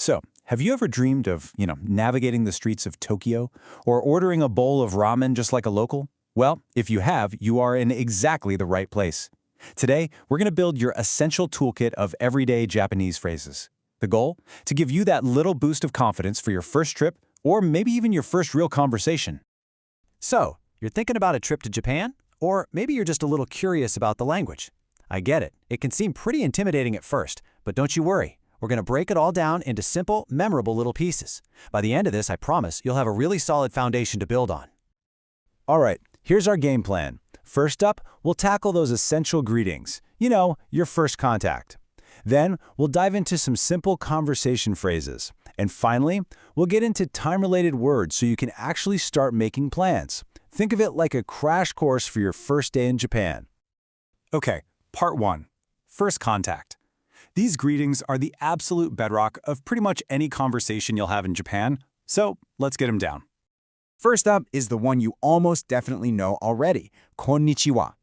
So, have you ever dreamed of, navigating the streets of Tokyo or ordering a bowl of ramen just like a local? Well, if you have, you are in exactly the right place. Today, we're going to build your essential toolkit of everyday Japanese phrases. The goal? To give you that little boost of confidence for your first trip or maybe even your first real conversation. So, you're thinking about a trip to Japan? Or maybe you're just a little curious about the language. I get it. It can seem pretty intimidating at first, but don't you worry. We're going to break it all down into simple, memorable little pieces. By the end of this, I promise you'll have a really solid foundation to build on. All right, here's our game plan. First up, we'll tackle those essential greetings. Your first contact. Then, we'll dive into some simple conversation phrases. And finally, we'll get into time-related words so you can actually start making plans. Think of it like a crash course for your first day in Japan. Okay, part 1. First contact. These greetings are the absolute bedrock of pretty much any conversation you'll have in Japan, so let's get them down. First up is the one you almost definitely know already, konnichiwa.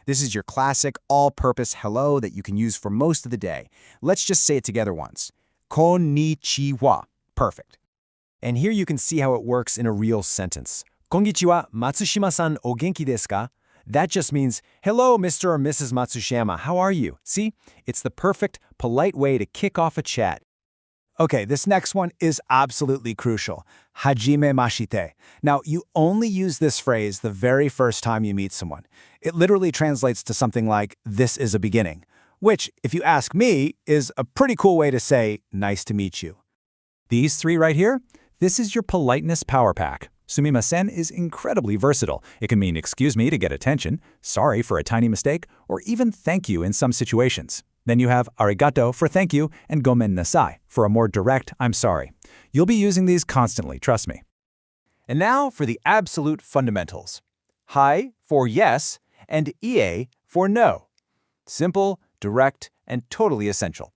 This is your classic all-purpose hello that you can use for most of the day. Let's just say it together once. Konnichiwa. Perfect. And here you can see how it works in a real sentence. Konnichiwa, Matsushima-san o genki desu ka? That just means, hello, Mr. or Mrs. Matsushima, how are you? See? It's the perfect, polite way to kick off a chat. Okay, this next one is absolutely crucial. Hajime mashite. Now, you only use this phrase the very first time you meet someone. It literally translates to something like, this is a beginning, which, if you ask me, is a pretty cool way to say, nice to meet you. These three right here, this is your politeness power pack. Sumimasen is incredibly versatile. It can mean excuse me to get attention, sorry for a tiny mistake, or even thank you in some situations. Then you have arigato for thank you and gomen nasai for a more direct I'm sorry. You'll be using these constantly, trust me. And now for the absolute fundamentals. Hi for yes and ie for no. Simple, direct, and totally essential.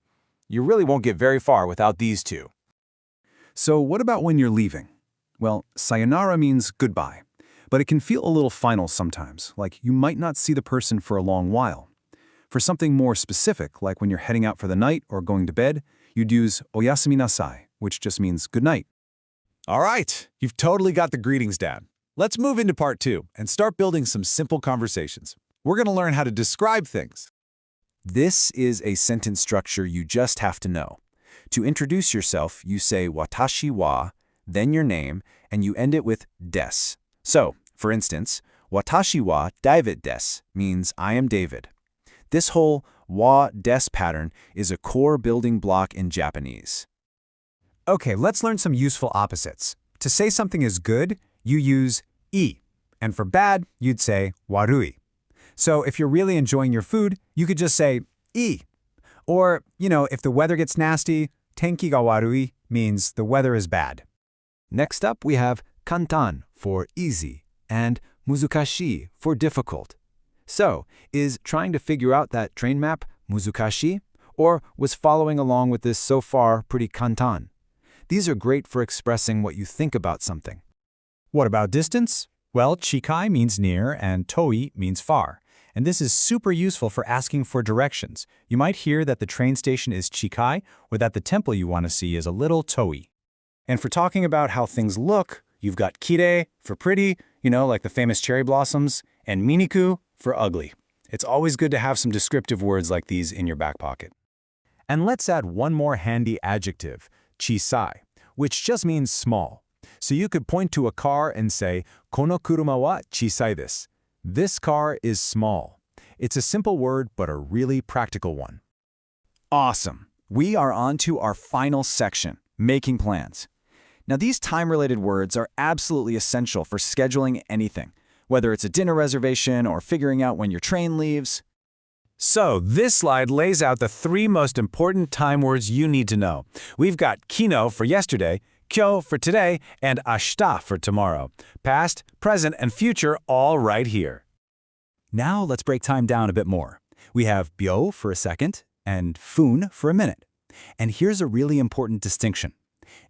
You really won't get very far without these two. So what about when you're leaving? Well, sayonara means goodbye, but it can feel a little final sometimes, like you might not see the person for a long while. For something more specific, like when you're heading out for the night or going to bed, you'd use oyasumi nasai, which just means good night. All right, you've totally got the greetings down. Let's move into part 2 and start building some simple conversations. We're going to learn how to describe things. This is a sentence structure you just have to know. To introduce yourself, you say watashi wa, then your name, and you end it with des. So, for instance, watashi wa David desu means I am David. This whole wa des pattern is a core building block in Japanese. Okay, let's learn some useful opposites. To say something is good, you use I, and for bad, you'd say warui. So if you're really enjoying your food, you could just say I. Or, if the weather gets nasty, tenki ga warui means the weather is bad. Next up, we have kantan for easy and muzukashi for difficult. So, is trying to figure out that train map muzukashi, or was following along with this so far pretty kantan? These are great for expressing what you think about something. What about distance? Well, chikai means near and toi means far. And this is super useful for asking for directions. You might hear that the train station is chikai or that the temple you want to see is a little toi. And for talking about how things look, you've got kirei for pretty, like the famous cherry blossoms, and miniku for ugly. It's always good to have some descriptive words like these in your back pocket. And let's add one more handy adjective, chisai, which just means small. So you could point to a car and say, kono kuruma wa chisai desu. This car is small. It's a simple word, but a really practical one. Awesome. We are on to our final section, making plans. Now, these time-related words are absolutely essential for scheduling anything, whether it's a dinner reservation or figuring out when your train leaves. So, this slide lays out the 3 most important time words you need to know. We've got kino for yesterday, kyo for today, and ashita for tomorrow. Past, present, and future all right here. Now, let's break time down a bit more. We have byo for a second and fun for a minute. And here's a really important distinction.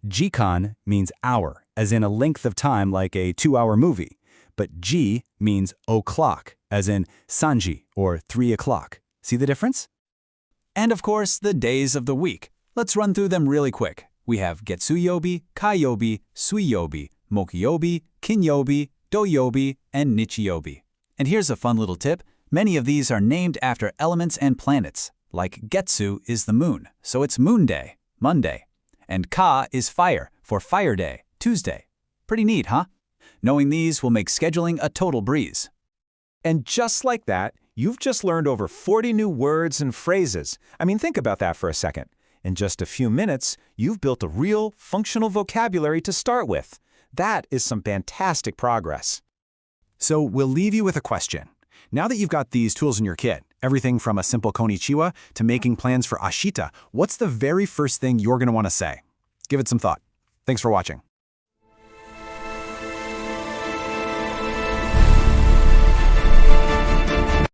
Jikan means hour, as in a length of time like a 2-hour movie. But ji means o'clock, as in sanji, or 3 o'clock. See the difference? And of course, the days of the week. Let's run through them really quick. We have getsuyobi, kaiyobi, suiyobi, mokuyobi, kinyobi, doyobi, and nichiyobi. And here's a fun little tip. Many of these are named after elements and planets. Like Getsu is the moon, so it's Moon Day, Monday. And Ka is fire, for Fire Day, Tuesday. Pretty neat, huh? Knowing these will make scheduling a total breeze. And just like that, you've just learned over 40 new words and phrases. I mean, think about that for a second. In just a few minutes, you've built a real, functional vocabulary to start with. That is some fantastic progress. So we'll leave you with a question. Now that you've got these tools in your kit, everything from a simple konnichiwa to making plans for ashita, what's the very first thing you're going to want to say? Give it some thought. Thanks for watching.